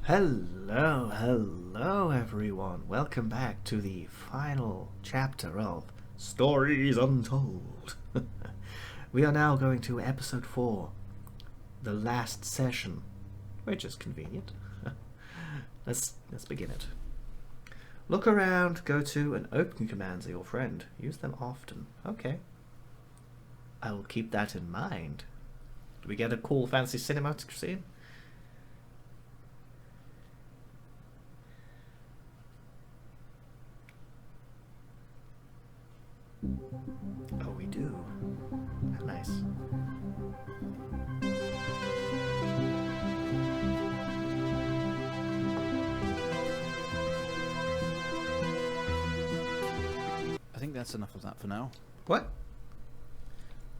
Hello everyone. Welcome back to the final chapter of Stories Untold. We are now going to episode 4, the last session, which is convenient. Let's begin it. Look around, go to and open commands of your friend. Use them often. Okay. I will keep that in mind. Do we get a cool fancy cinematic scene? Oh, we do. How nice. I think that's enough of that for now. What?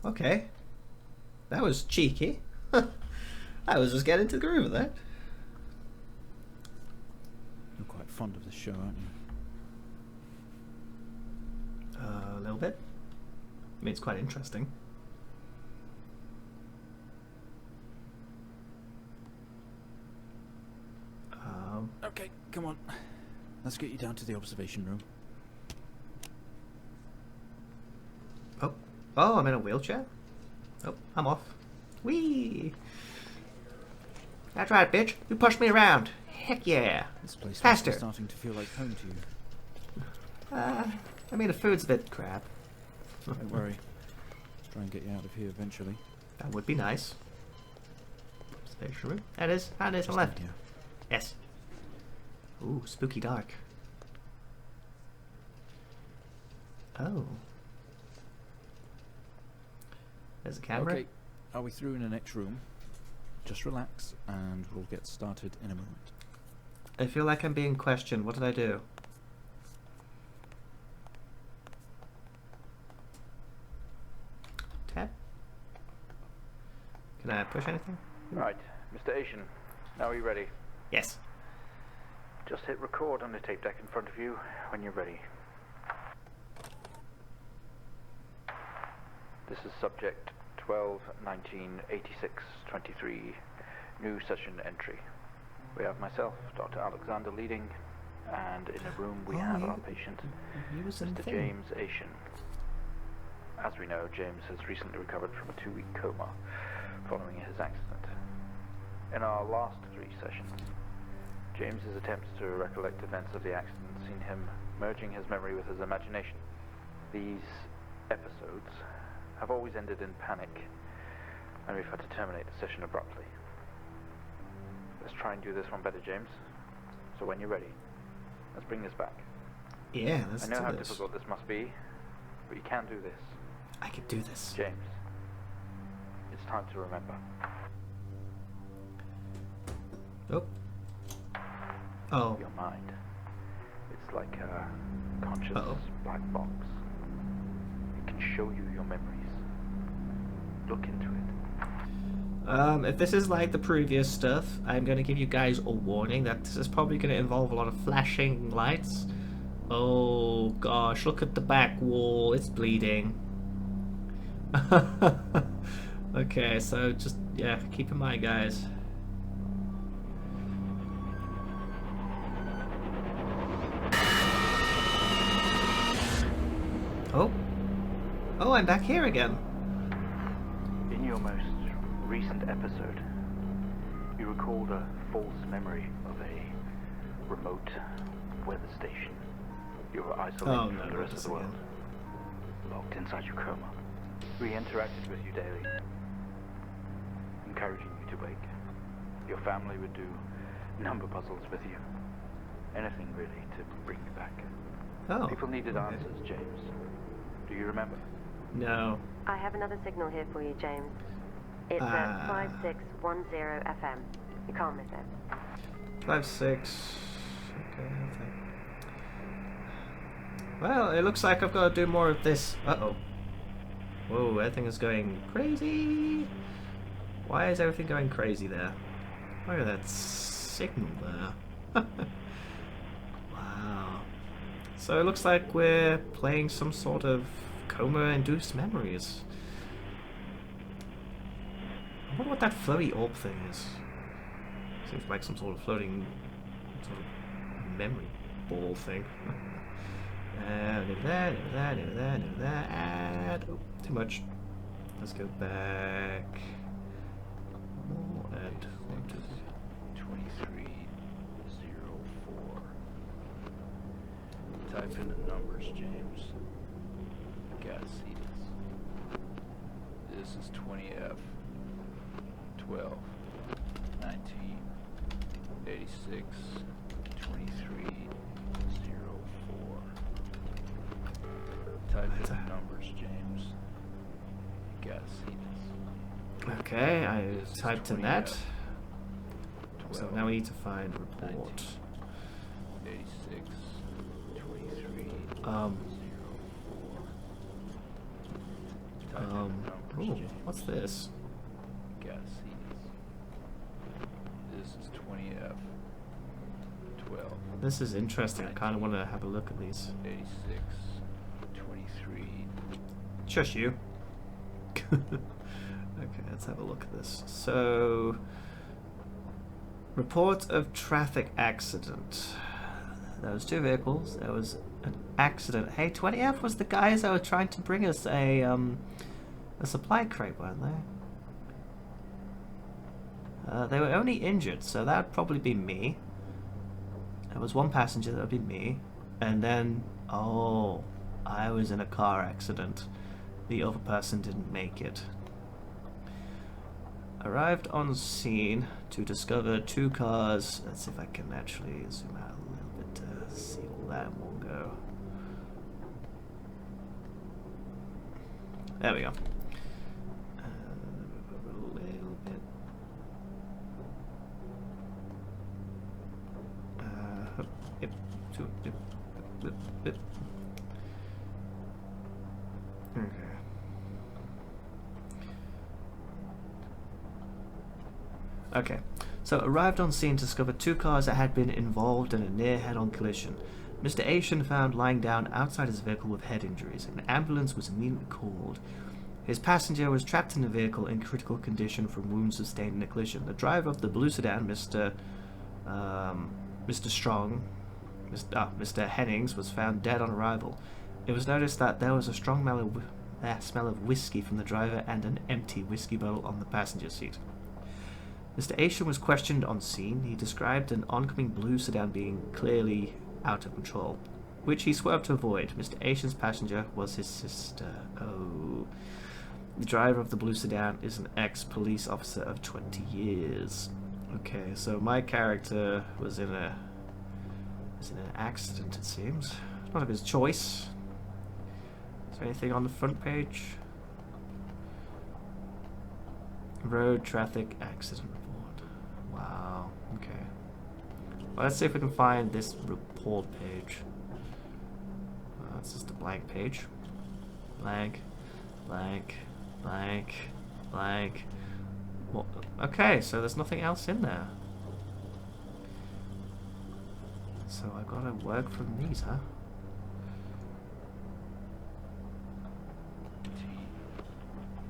Okay. That was cheeky. I was just getting to the groove of that. You're quite fond of this show, aren't you? A little bit. I mean, it's quite interesting. Okay, come on. Let's get you down to the observation room. Oh, I'm in a wheelchair? Oh, I'm off. Whee! That's right, bitch. You pushed me around. Heck yeah. This place Faster. is starting to feel like home to you. I mean, the food's a bit crap. Don't worry. Let's try and get you out of here eventually. That would be nice. Observation room. That is on the left. Here. Yes. Ooh, spooky dark. Oh. There's a camera. Okay, are we through in the next room? Just relax and we'll get started in a moment. I feel like I'm being questioned. What did I do? Tab? Can I push anything? Right, Mr. Asian, now are you ready? Yes. Just hit record on the tape deck in front of you when you're ready. This is subject 12-19-86-23, new session entry. We have myself, Dr. Alexander leading, and in a room we have our patient, Mr. James Asian. As we know, James has recently recovered from a 2-week coma following his accident. In our last 3 sessions, James's attempts to recollect events of the accident seen him merging his memory with his imagination. These episodes have always ended in panic, and we've had to terminate the session abruptly. Let's try and do this one better, James. So when you're ready, let's bring this back. Yeah, let's do this. I know how difficult this must be, but you can do this. I can do this. James, it's time to remember. Oh. Oh. Your mind. It's like a conscious black box. It can show you your memories. Look into it. If this is like the previous stuff, I'm going to give you guys a warning that this is probably going to involve a lot of flashing lights. Oh gosh, look at the back wall, it's bleeding. Okay, so just, yeah, keep in mind, guys. Oh, I'm back here again. In your most recent episode, you recalled a false memory of a remote weather station. You were isolated from the rest of the world, locked inside your coma. We interacted with you daily, encouraging you to wake. Your family would do number puzzles with you. Anything really to bring you back. Oh. People needed answers, James. Do you remember? No. I have another signal here for you, James. It's at 5610 FM. You can't miss it. 56. Okay, okay. Well, it looks like I've got to do more of this. Uh-oh. Whoa, everything is going crazy. Why is everything going crazy there? Look at that signal there. Wow. So it looks like we're playing some sort of coma-induced memories. I wonder what that flowy orb thing is. Seems like some sort of floating sort of memory ball thing. Over there, over there, over there, over there, and oh, too much. Let's go back. More and 2304. Type in the numbers, James. Gotta see this. This is 20F 12 19 86 2304. Type in the numbers, James. Gotta see this. okay, I This is typed in 20F that. 12 So now we need to find report. 86 23 Um, 04. Type in the numbers, ooh, James. what's this? Gotta see this. This is 20F 12 This is interesting. I kind of want to have a look at these. 86 23. Shush you. Okay, let's have a look at this. So, report of traffic accident. There was 2 vehicles. There was an accident. Hey, 20F was the guys that were trying to bring us a supply crate, weren't they? They were only injured, so that would probably be me. There was 1 passenger, that would be me. And then, oh, I was in a car accident. The other person didn't make it. Arrived on scene to discover 2 cars. Let's see if I can actually zoom out a little bit to see all that in one go. There we go. A little bit. Yep. Yep. Okay. Okay, so arrived on scene to discover 2 cars that had been involved in a near head-on collision. Mr. Asian found lying down outside his vehicle with head injuries. An ambulance was immediately called. His passenger was trapped in the vehicle in critical condition from wounds sustained in the collision. The driver of the blue sedan, Mr. Hennings, was found dead on arrival. It was noticed that there was a strong smell of whiskey from the driver and an empty whiskey bottle on the passenger seat. Mr. Asian was questioned on scene. He described an oncoming blue sedan being clearly out of control, which he swerved to avoid. Mr. Asian's passenger was his sister. Oh. The driver of the blue sedan is an ex-police officer of 20 years. Okay, so my character was in an accident, it seems. Not of his choice. Is there anything on the front page? Road traffic accident report. Wow, okay. Well, let's see if we can find this report page. It's just a blank page. Blank, blank, blank, blank. Well, okay, so there's nothing else in there. So I gotta work from these, huh?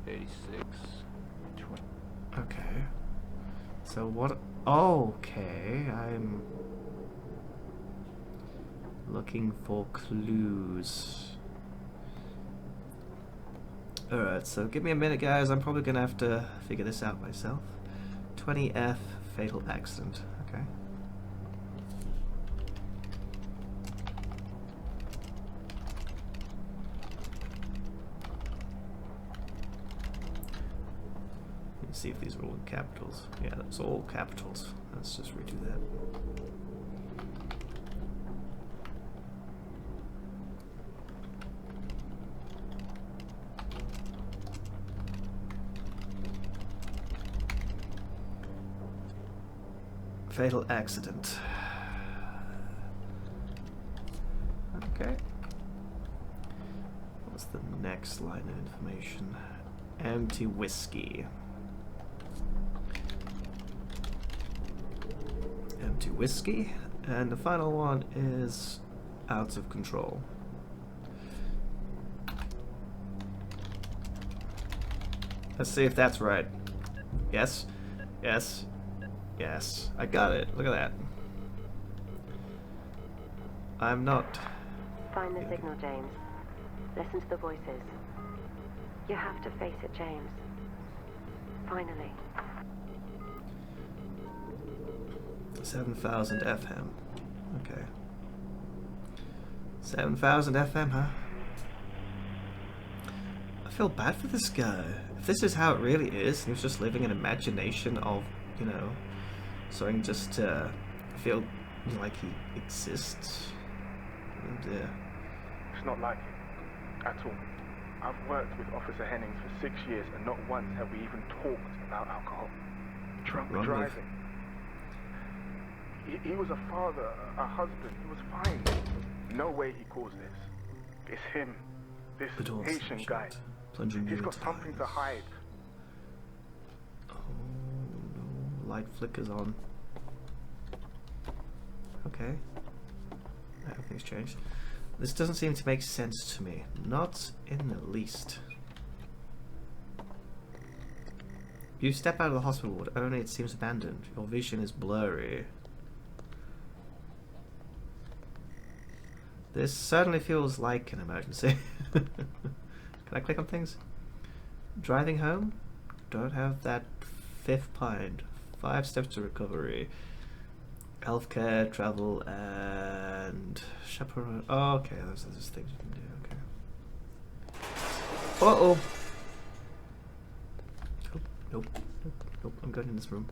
T86 20. Okay. So what? Okay, I'm looking for clues. Alright, so give me a minute, guys. I'm probably gonna have to figure this out myself. 20F fatal accident. Okay. Let's see if these are all in capitals. Yeah, that's all capitals. Let's just redo that. Fatal accident. Okay. What's the next line of information? Empty whiskey. Empty whiskey. And the final one is out of control. Let's see if that's right. Yes. Yes. Yes, I got it. Look at that. I'm not... Find the signal, James. Listen to the voices. You have to face it, James. Finally. 7,000 FM. Okay. 7,000 FM, huh? I feel bad for this guy. If this is how it really is, he was just living an imagination of, you know, something just to feel like he exists. And, It's not like it. At all. I've worked with Officer Hennings for 6 years and not once have we even talked about alcohol. Drunk driving. He was a father, a husband. He was fine. No way he caused this. It's him. This Haitian guy. He's got something to hide. Oh no. Light flickers on. Okay. Everything's changed. This doesn't seem to make sense to me. Not in the least. You step out of the hospital ward, only it seems abandoned. Your vision is blurry. This certainly feels like an emergency. Can I click on things? Driving home? Don't have that fifth pint. 5 steps to recovery. Healthcare, travel, and chaperone. Oh, okay, those are just things you can do. Okay. Uh-oh. Oh, nope. Nope. I'm going in this room.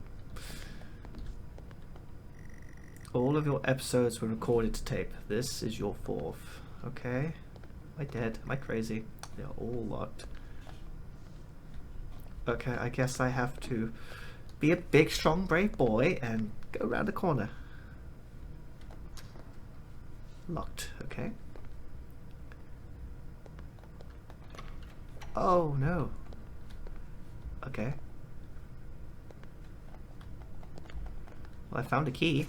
All of your episodes were recorded to tape. This is your 4th. Okay. Am I dead? Am I crazy? They're all locked. Okay, I guess I have to be a big, strong, brave boy and go around the corner. Locked. Okay. Oh, no. Okay. Well, I found a key.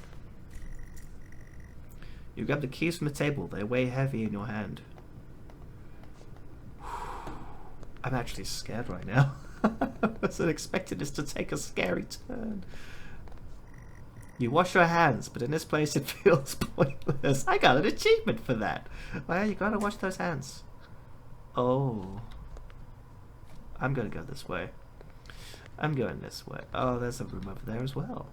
You grab the keys from the table. They weigh heavy in your hand. I'm actually scared right now. I wasn't expecting this to take a scary turn. You wash your hands, but in this place it feels pointless. I got an achievement for that. Well, you gotta wash those hands. Oh. I'm gonna go this way. I'm going this way. Oh, there's a room over there as well.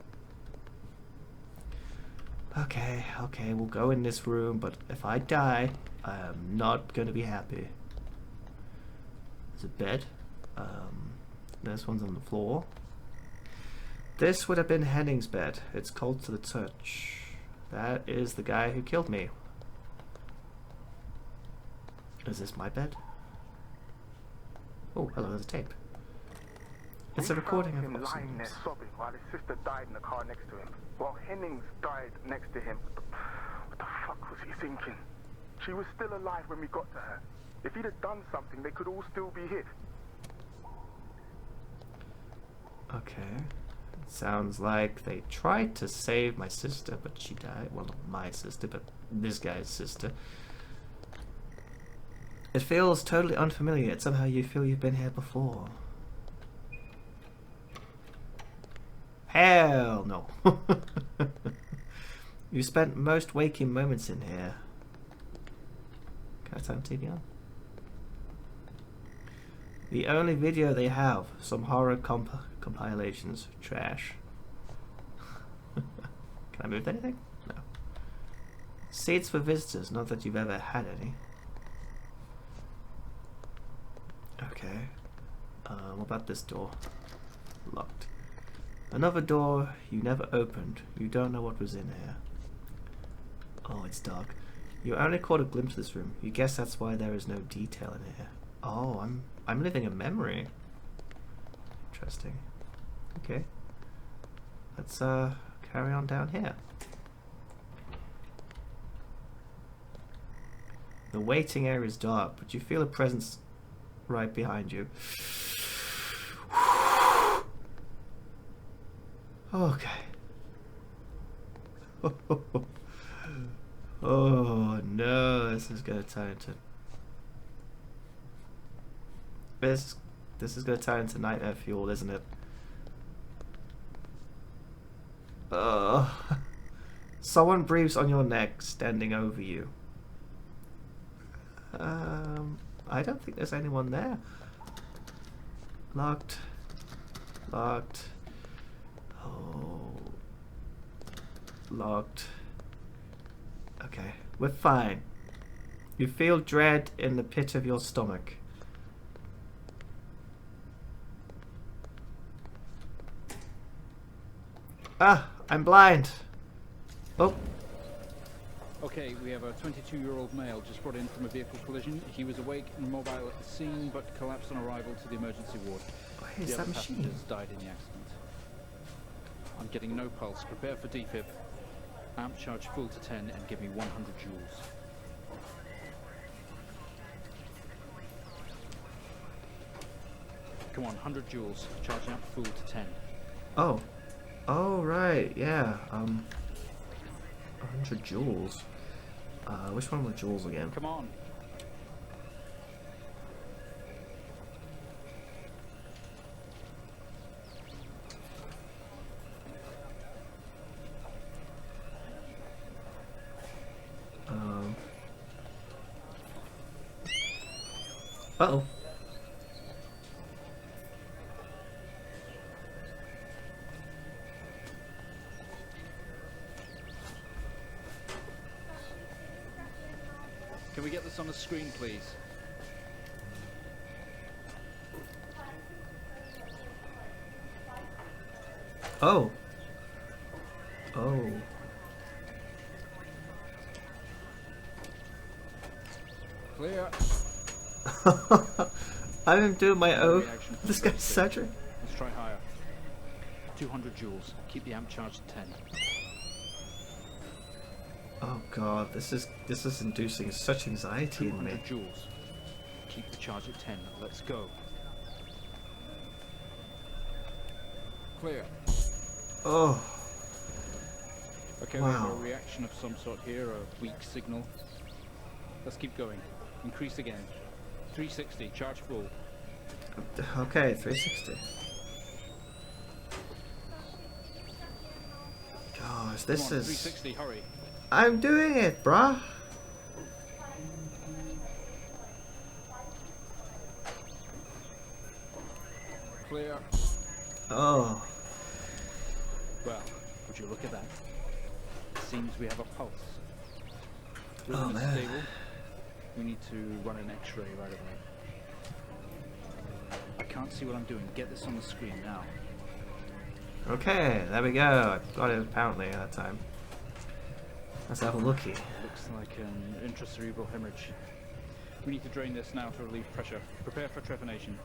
Okay, we'll go in this room, but if I die, I am not gonna be happy. There's a bed. This one's on the floor. This would have been Henning's bed. It's cold to the touch. That is the guy who killed me. Is this my bed? Oh, hello, there's a tape. It's a recording of him lying there sobbing while his sister died in the car next to him, while Hennings died next to him. What the fuck was he thinking? She was still alive when we got to her. If he'd have done something, they could all still be here. Okay. It sounds like they tried to save my sister, but she died. Well, not my sister, but this guy's sister. It feels totally unfamiliar, yet somehow you feel you've been here before. Hell no. You spent most waking moments in here. Can I turn the TV on? The only video they have, some horror compilations. Trash. Can I move anything? No. Seats for visitors, not that you've ever had any. Okay. What about this door? Locked. Another door you never opened. You don't know what was in here. Oh, it's dark. You only caught a glimpse of this room. You guess that's why there is no detail in here. Oh, I'm living a memory. Interesting. Okay. Let's carry on down here. The waiting area is dark, but you feel a presence right behind you. Okay. Oh no, this is gonna turn into this is gonna turn into nightmare fuel, isn't it? Someone breathes on your neck, standing over you. I don't think there's anyone there. Locked. Locked. Oh. Locked. Okay, we're fine. You feel dread in the pit of your stomach. Ah, I'm blind. Oh. Okay, we have a 22-year-old male just brought in from a vehicle collision. He was awake and mobile at the scene, but collapsed on arrival to the emergency ward. Oh, hey, is that machine? Passengers died in the accident. I'm getting no pulse. Prepare for defib. Amp charge full to 10 and give me 100 joules. Come on, 100 joules. Charging up full to 10. Oh. Oh, right, yeah. 100 joules. Which one were joules again? Come on. Uh-oh. Can we get this on the screen, please? Oh. Oh. Clear. I'm doing my own. Reaction from This the guy's state. surgery. Let's try higher. 200 joules. Keep the amp charged at 10. Oh god, this is inducing such anxiety in me. 200 joules. Keep the charge at 10. Let's go. Clear. Oh. Okay, we have Wow. a reaction of some sort here, a weak signal. Let's keep going. Increase again. 360, charge full. Okay, 360. Gosh, this Come on, is... 360, hurry. I'm doing it, bruh. Clear. Oh. Well, would you look at that? It seems we have a pulse. Oh, Rhythm is man. stable. We need to run an X-ray right away. I can't see what I'm doing. Get this on the screen now. Okay, there we go. I got it apparently that time. Let's have a looky. Looks like an intracerebral hemorrhage. We need to drain this now to relieve pressure. Prepare for trepanation.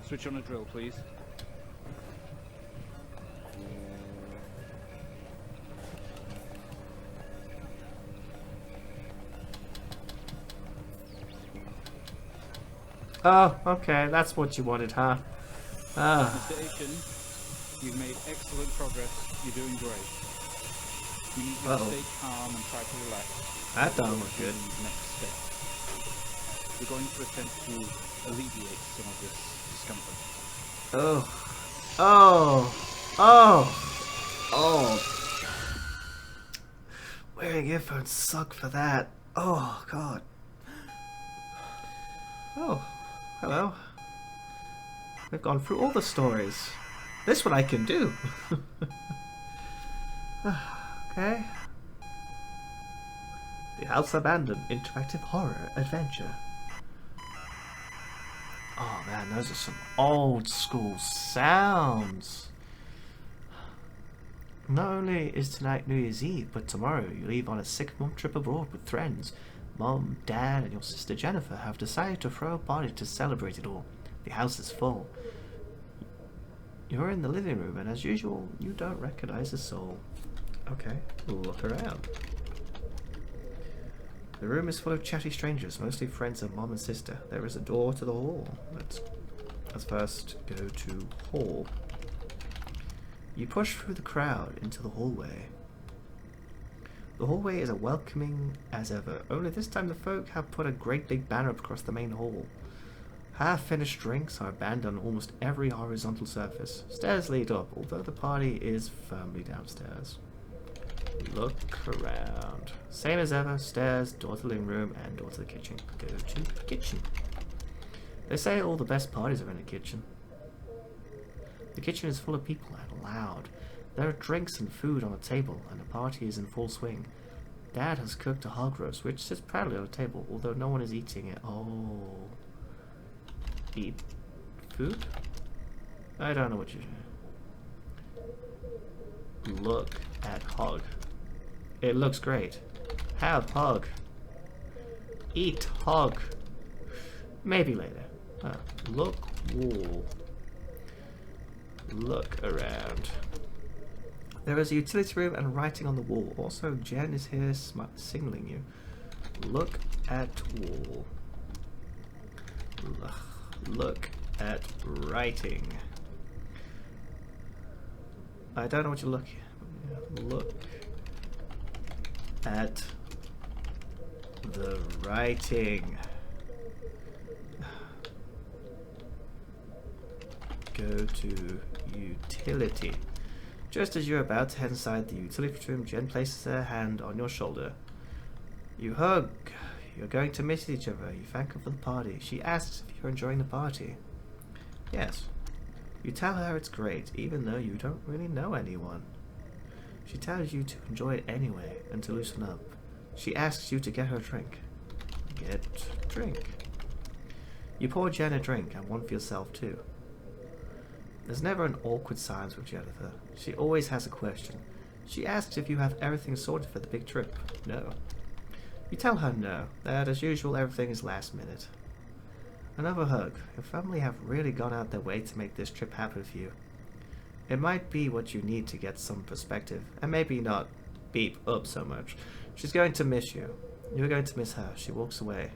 Switch on a drill, please. Oh, okay, that's what you wanted, huh? Ah. Mr. Aitken, you've made excellent progress. You're doing great. You need to stay calm and try to relax. That don't look good. Next step. We're going to attempt to alleviate some of this discomfort. Oh. Oh. Oh. Oh. Wearing earphones suck for that. Oh, God. Oh. Hello. We've gone through all the stories. This one I can do. Okay. The House Abandoned interactive horror adventure. Oh man, those are some old school sounds. Not only is tonight New Year's Eve, but tomorrow you leave on a 6-month trip abroad with friends. Mom, Dad, and your sister Jennifer have decided to throw a party to celebrate it all. The house is full. You're in the living room, and as usual, you don't recognize a soul. Okay, look around. The room is full of chatty strangers, mostly friends of Mom and Sister. There is a door to the hall. Let's first go to hall. You push through the crowd into the hallway. The hallway is as welcoming as ever, only this time the folk have put a great big banner up across the main hall. Half-finished drinks are banned on almost every horizontal surface. Stairs lead up, although the party is firmly downstairs. Look around. Same as ever, stairs, door to the living room, and door to the kitchen. Go to the kitchen. They say all the best parties are in the kitchen. The kitchen is full of people and loud. There are drinks and food on the table, and the party is in full swing. Dad has cooked a hog roast, which sits proudly on the table, although no one is eating it. Oh. Eat food? I don't know what you do. Look at hog. It looks great. Have hog. Eat hog. Maybe later. Look wall. Look around. There is a utility room and writing on the wall. Also, Jen is here signaling you. Look at wall. Look at writing. I don't know what you're looking at. Look at the writing. Go to utility. Just as you're about to head inside the utility room, Jen places her hand on your shoulder. You hug. You're going to miss each other. You thank her for the party. She asks if you're enjoying the party. Yes. You tell her it's great, even though you don't really know anyone. She tells you to enjoy it anyway, and to loosen up. She asks you to get her a drink. Get drink. You pour Jen a drink, and one for yourself too. There's never an awkward silence with Jennifer. She always has a question. She asks if you have everything sorted for the big trip. No. You tell her no, that as usual everything is last minute. Another hug. Your family have really gone out their way to make this trip happen for you. It might be what you need to get some perspective, and maybe not beep up so much. She's going to miss you. You're going to miss her. She walks away.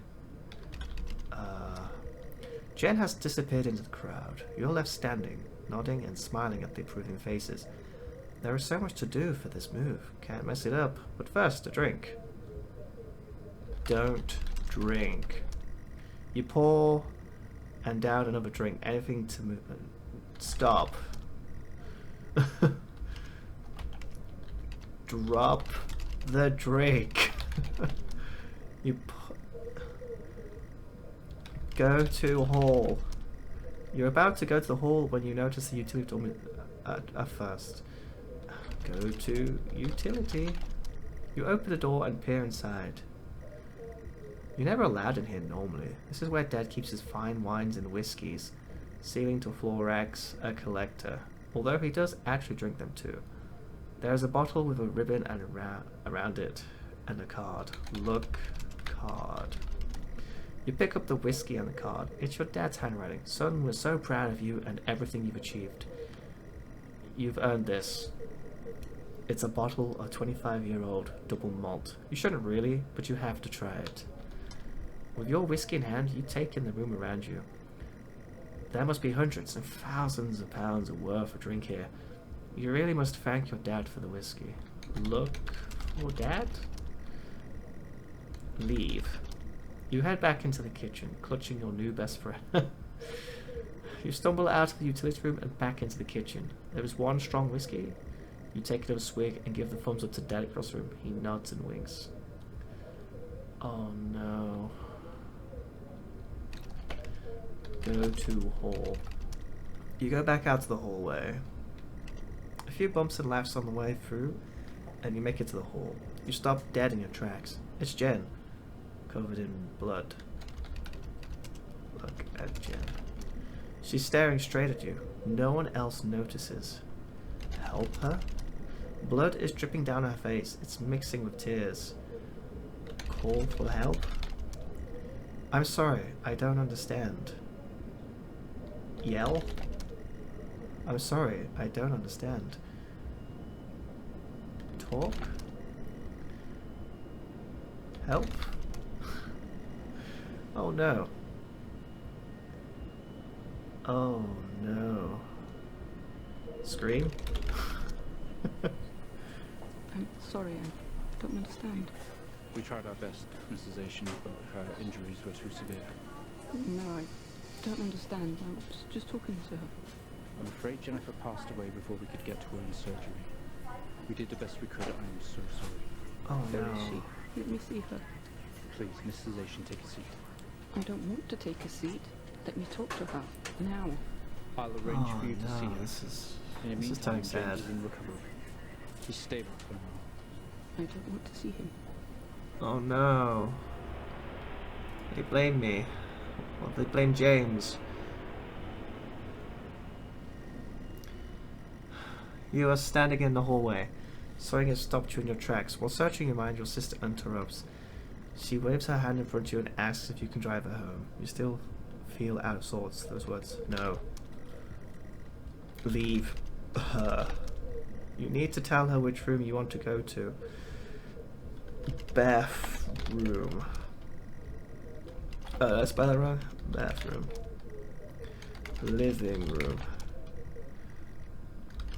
Jen has disappeared into the crowd. You're left standing, nodding and smiling at the approving faces. There is so much to do for this move. Can't mess it up. But first, a drink. Don't drink. You pour and down another drink. Anything to move. Stop. Drop the drink. You go to hall. You're about to go to the hall when you notice the utility door at first. Go to utility. You open the door and peer inside. You're never allowed in here normally. This is where Dad keeps his fine wines and whiskies. Ceiling to floor racks, a collector. Although he does actually drink them too. There is a bottle with a ribbon and around it, and a card. Look, card. You pick up the whiskey and the card. It's your dad's handwriting. Son, we're so proud of you and everything you've achieved. You've earned this. It's a bottle of 25-year-old double malt. You shouldn't really, but you have to try it. With your whiskey in hand, you take in the room around you. There must be hundreds and thousands of pounds of worth of drink here. You really must thank your dad for the whiskey. Look for Dad? Leave. You head back into the kitchen, clutching your new best friend. You stumble out of the utility room and back into the kitchen. There is one strong whiskey. You take another swig and give the thumbs up to Dad across the room. He nods and winks. Oh no. Go to hall. You go back out to the hallway. A few bumps and laughs on the way through, and you make it to the hall. You stop dead in your tracks. It's Jen, covered in blood. Look at Jen. She's staring straight at you. No one else notices. Help her? Blood is dripping down her face. It's mixing with tears. Call for help? I'm sorry, I don't understand. Yell? I'm sorry, I don't understand. Talk? Help? Oh no. Oh no. Scream? I'm sorry, I don't understand. We tried our best, Mrs. Asian, but her injuries were too severe. No, don't understand. I was just talking to her. I'm afraid Jennifer passed away before we could get to her in surgery. We did the best we could. I am so sorry. Oh Where no. is she? Let me see her. Please, Mrs. Asian, take a seat. I don't want to take a seat. Let me talk to her. Now. I'll arrange Oh for you to see no, her. this is In the this is meantime, turning sad. James is in recovery. He's stable for now. I don't want to see him. Oh no. They blame me. Well, they blame James. You are standing in the hallway. Something has stopped you in your tracks. While searching your mind, your sister interrupts. She waves her hand in front of you and asks if you can drive her home. You still feel out of sorts. Those words. No. Leave her. You need to tell her which room you want to go to. Bathroom. Did I spell that wrong? Bathroom. Living room.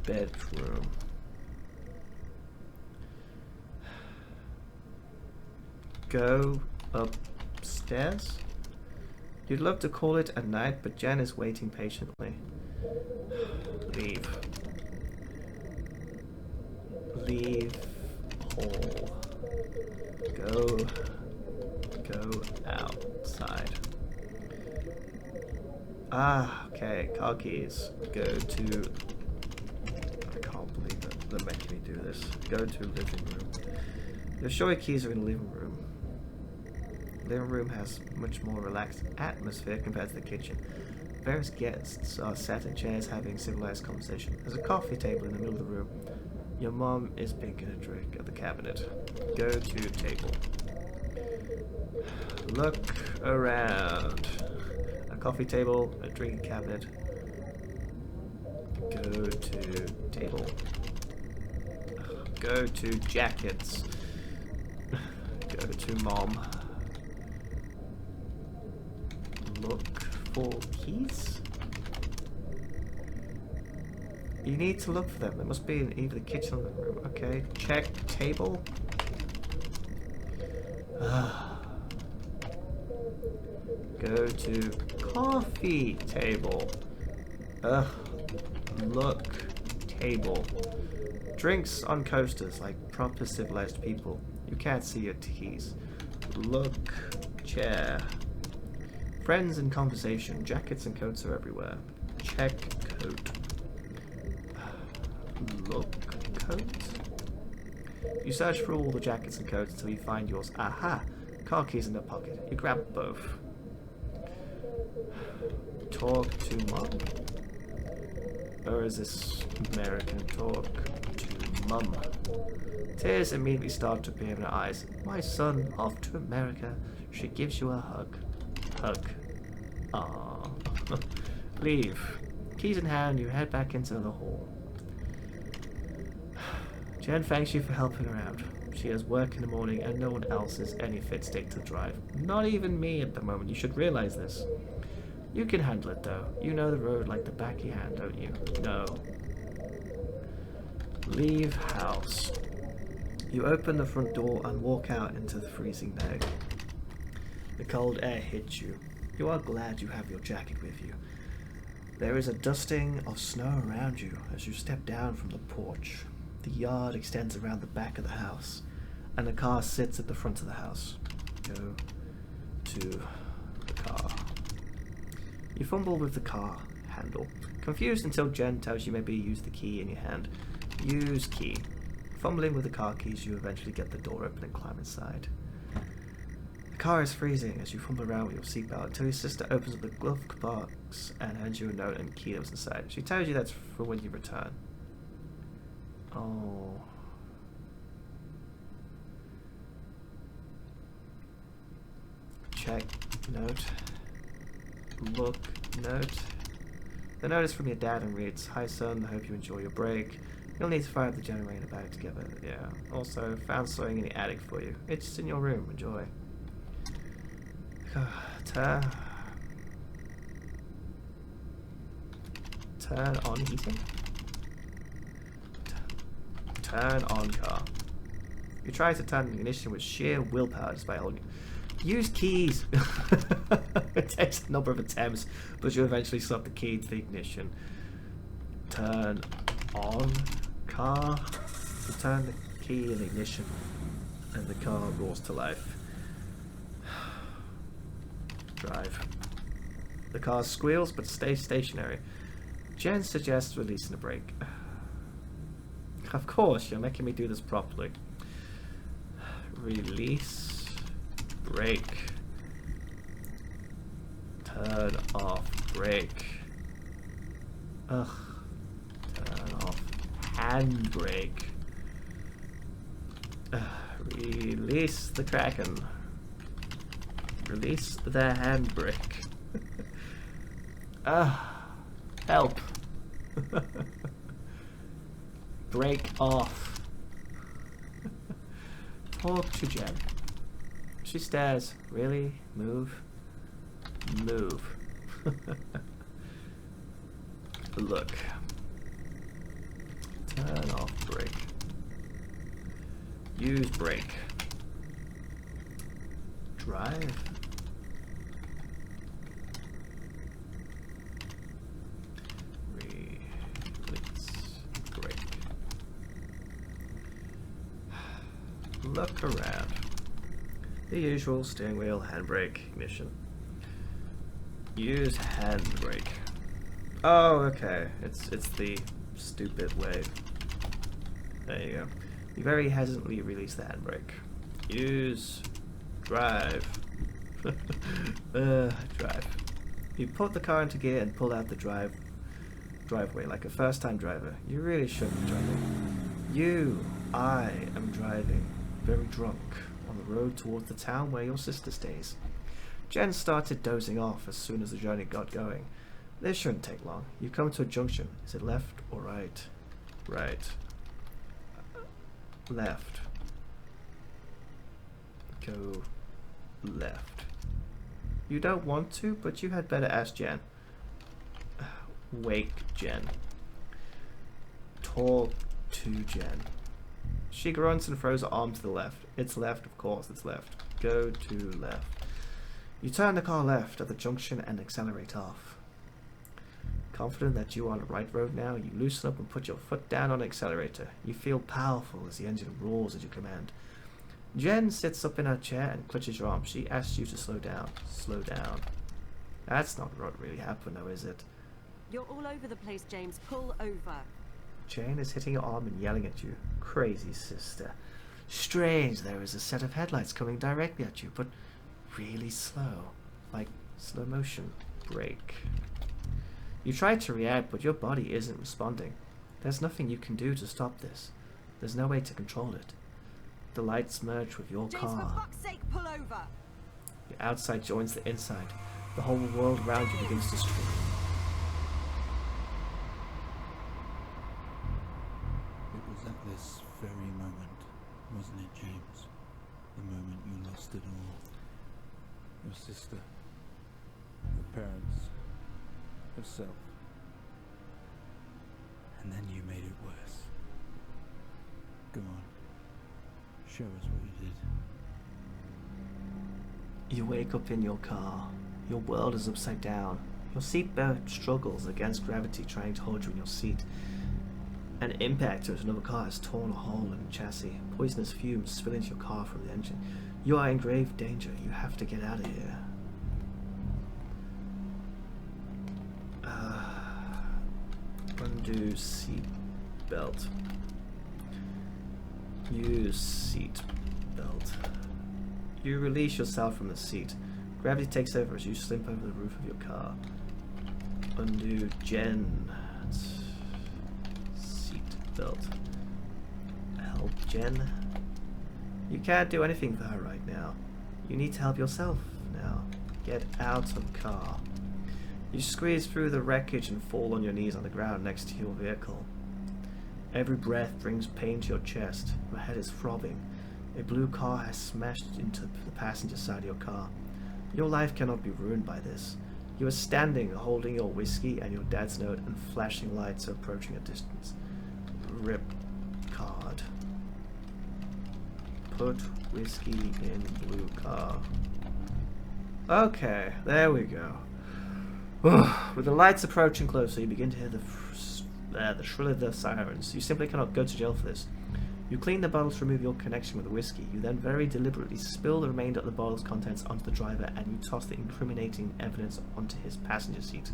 Bedroom. Go upstairs? You'd love to call it a night, but Jen is waiting patiently. Leave. Leave hall. Go outside. Ah, okay. Car keys. Go to... I can't believe it. They're making me do this. Go to living room. You're sure your keys are in the living room. Living room has much more relaxed atmosphere compared to the kitchen. Various guests are sat in chairs having civilized conversation. There's a coffee table in the middle of the room. Your mom is picking a drink at the cabinet. Go to table. Look around. A coffee table, a drink cabinet. Go to table. Go to jackets. Go to mom. Look for keys? You need to look for them. They must be in either the kitchen or the room. Okay, check table. Go to coffee table. Look table. Drinks on coasters like proper civilized people. You can't see your keys. Look chair. Friends in conversation. Jackets and coats are everywhere. Check coat. Look coat. You search for all the jackets and coats until you find yours. Aha! Car keys in the pocket. You grab both. Talk to mom. Or is this American? Talk to mum. Tears immediately start to appear in her eyes. My son, off to America. She gives you a hug. Hug. Aww. Leave. Keys in hand, you head back into the hall. Jen thanks you for helping her out. She has work in the morning and no one else is any fit state to drive. Not even me at the moment. You should realize this. You can handle it though. You know the road like the back of your hand, don't you? No. Leave house. You open the front door and walk out into the freezing day. The cold air hits you. You are glad you have your jacket with you. There is a dusting of snow around you as you step down from the porch. The yard extends around the back of the house, and the car sits at the front of the house. Go to the car. You fumble with the car handle, confused until Jen tells you maybe use the key in your hand. Use key. Fumbling with the car keys, you eventually get the door open and climb inside. The car is freezing as you fumble around with your seatbelt until your sister opens up the glove box and hands you a note and key that was inside. She tells you that's for when you return. Oh. Check note. Look note. The note is from your dad and reads, "Hi son, I hope you enjoy your break. You'll need to fire up the generator back together." Yeah. Also, found something in the attic for you. It's in your room. Enjoy. Turn on heating. Turn on car. You try to turn the ignition with sheer willpower despite holding it. Use keys. It takes a number of attempts, but you eventually slot the key to the ignition. Turn on car. You turn the key in ignition, and the car roars to life. Drive. The car squeals but stays stationary. Jen suggests releasing the brake. Of course, you're making me do this properly. Release. Brake. Turn off brake. Ugh. Turn off handbrake. Release the Kraken. Release the handbrake. Help. Break off. Talk to Jen. She stares. Really? Move? Move. Look. Turn off brake. Use brake. Drive. Look around. The usual steering wheel, handbrake, ignition. Use handbrake. Oh, okay. It's the stupid way. There you go. You very hesitantly release the handbrake. Use drive. Drive. You put the car into gear and pull out the driveway like a first-time driver. You really shouldn't be driving. I am driving. Very drunk, on the road towards the town where your sister stays. Jen started dozing off as soon as the journey got going. This shouldn't take long. You come to a junction. Is it left or right? Right. Left. Go left. You don't want to, but you had better ask Jen. Wake Jen. Talk to Jen. She grunts and throws her arm to the left. It's left, of course, it's left. Go to left. You turn the car left at the junction and accelerate off. Confident that you are on the right road now, you loosen up and put your foot down on the accelerator. You feel powerful as the engine roars at your command. Jen sits up in her chair and clutches your arm. She asks you to slow down. Slow down. That's not what really happened, though, is it? You're all over the place, James. Pull over. Jane is hitting your arm and yelling at you. Crazy sister. Strange, there is a set of headlights coming directly at you, but really slow. Like slow motion. Brake. You try to react, but your body isn't responding. There's nothing you can do to stop this. There's no way to control it. The lights merge with your James, car. for fuck's sake, pull over! The outside joins the inside. The whole world around you begins to stream. It was at this very moment, wasn't it, James? The moment you lost it all. Your sister, your parents, yourself. And then you made it worse. Go on. Show us what you did. You wake up in your car. Your world is upside down. Your seatbelt struggles against gravity, trying to hold you in your seat. An impact to another car has torn a hole in the chassis. Poisonous fumes spill into your car from the engine. You are in grave danger. You have to get out of here. Undo seat belt. Use seat belt. You release yourself from the seat. Gravity takes over as you slip over the roof of your car. Undo Jen. Seat belt. Help Jen. You can't do anything for her right now. You need to help yourself now. Get out of the car. You squeeze through the wreckage and fall on your knees on the ground next to your vehicle. Every breath brings pain to your chest. Your head is throbbing. A blue car has smashed into the passenger side of your car. Your life cannot be ruined by this. You are standing, holding your whiskey and your dad's note, and flashing lights are approaching a distance. Rip card. Put whiskey in blue car. Okay, there we go. With the lights approaching closer, you begin to hear the shrill of the sirens. You simply cannot go to jail for this. You clean the bottle to remove your connection with the whiskey. You then very deliberately spill the remainder of the bottle's contents onto the driver, and you toss the incriminating evidence onto his passenger seat.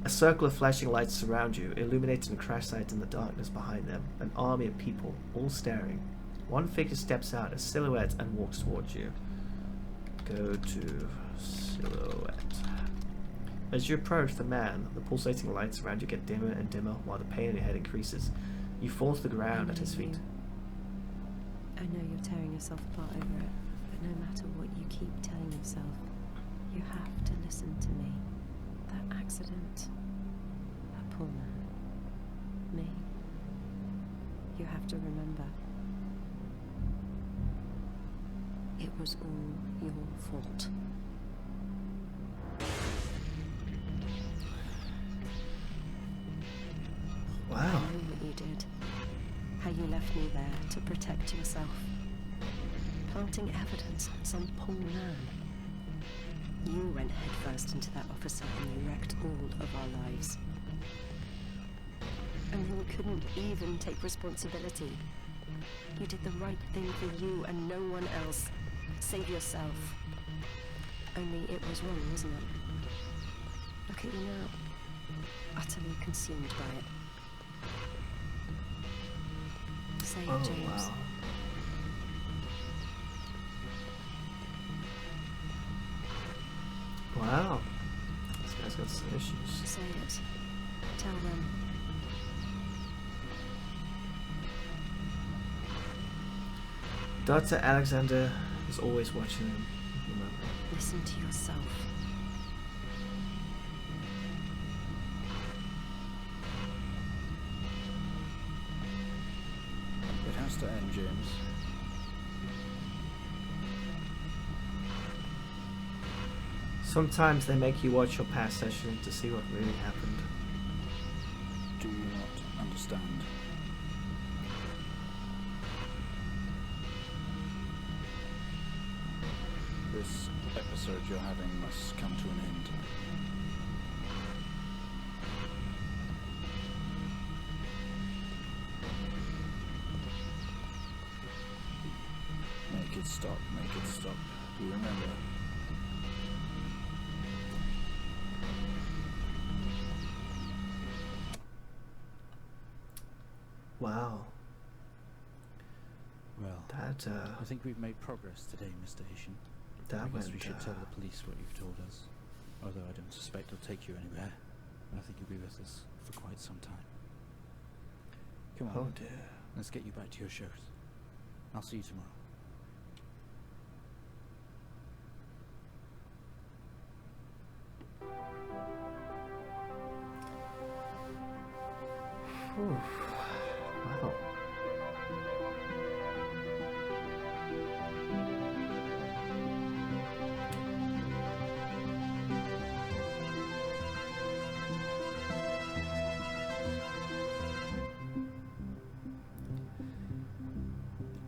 A circle of flashing lights surround you, illuminating crash sites in the darkness behind them. An army of people, all staring. One figure steps out, a silhouette, and walks towards you. Go to silhouette. As you approach the man, the pulsating lights around you get dimmer and dimmer while the pain in your head increases. You fall to the ground at his feet. I know you're tearing yourself apart over it, but no matter what you keep telling yourself, you have to listen to me. That accident, that poor man, me. You have to remember. It was all your fault. Wow. I know what you did. How you left me there to protect yourself. Planting evidence on some poor man. You went headfirst into that officer and you wrecked all of our lives. And then you couldn't even take responsibility. You did the right thing for you and no one else. Save yourself. Only it was wrong, wasn't it? Look at you now. Utterly consumed by it. Say it, James. Wow. Wow. This guy's got some issues. Say it. Tell them. Dr. Alexander is always watching him. Remember. Listen to yourself. It has to end, James. Sometimes they make you watch your past session to see what really happened. Do you not understand? This episode you're having must come to an end. Make it stop, make it stop. Do you remember? Wow. Well, That, I think we've made progress today, Mr. Haitian. I that guess went, we should tell the police what you've told us. Although I don't suspect it'll take you anywhere. I think you'll be with us for quite some time. Come on. oh dear. Let's get you back to your shows. I'll see you tomorrow. Whew. Wow.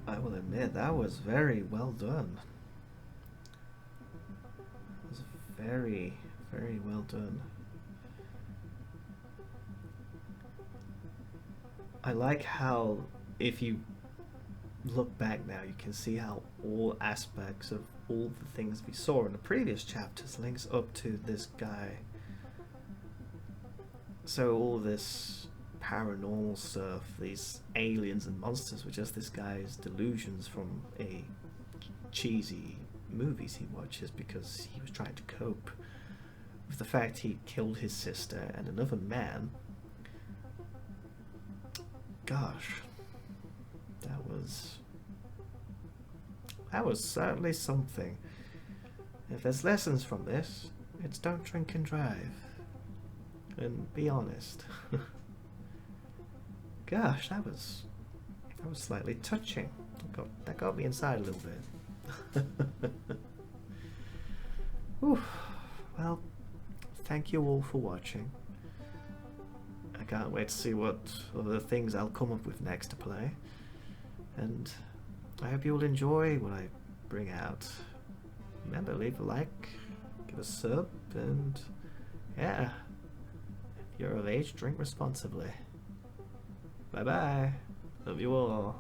I will admit that was very well done. It was very, very well done. I like how, if you look back now, you can see how all aspects of all the things we saw in the previous chapters links up to this guy. So all this paranormal stuff, these aliens and monsters, were just this guy's delusions from a cheesy movies he watches because he was trying to cope with the fact he killed his sister and another man. Gosh, that was certainly something. If there's lessons from this, it's don't drink and drive. And be honest. Gosh, that was slightly touching. That got me inside a little bit. Whew. Well, thank you all for watching. I can't wait to see what other things I'll come up with next to play. And I hope you will enjoy what I bring out. Remember, leave a like, give a sub, and yeah, if you're of age, drink responsibly. Bye bye. Love you all.